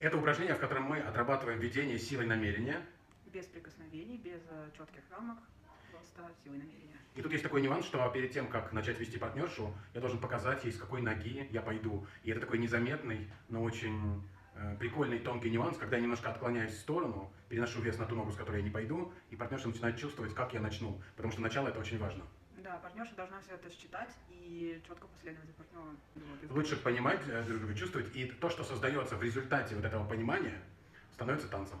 Это упражнение, в котором мы отрабатываем ведение силой намерения. Без прикосновений, без четких рамок, просто силой намерения. И тут есть такой нюанс, что перед тем, как начать вести партнершу, я должен показать ей, с какой ноги я пойду. И это такой незаметный, но очень прикольный, тонкий нюанс, когда я немножко отклоняюсь в сторону, переношу вес на ту ногу, с которой я не пойду, и партнерша начинает чувствовать, как я начну. Потому что начало это очень важно. Да, партнерша должна все это считать и четко последовать за партнером. Лучше понимать, друг друга чувствовать, и то, что создается в результате вот этого понимания, становится танцем.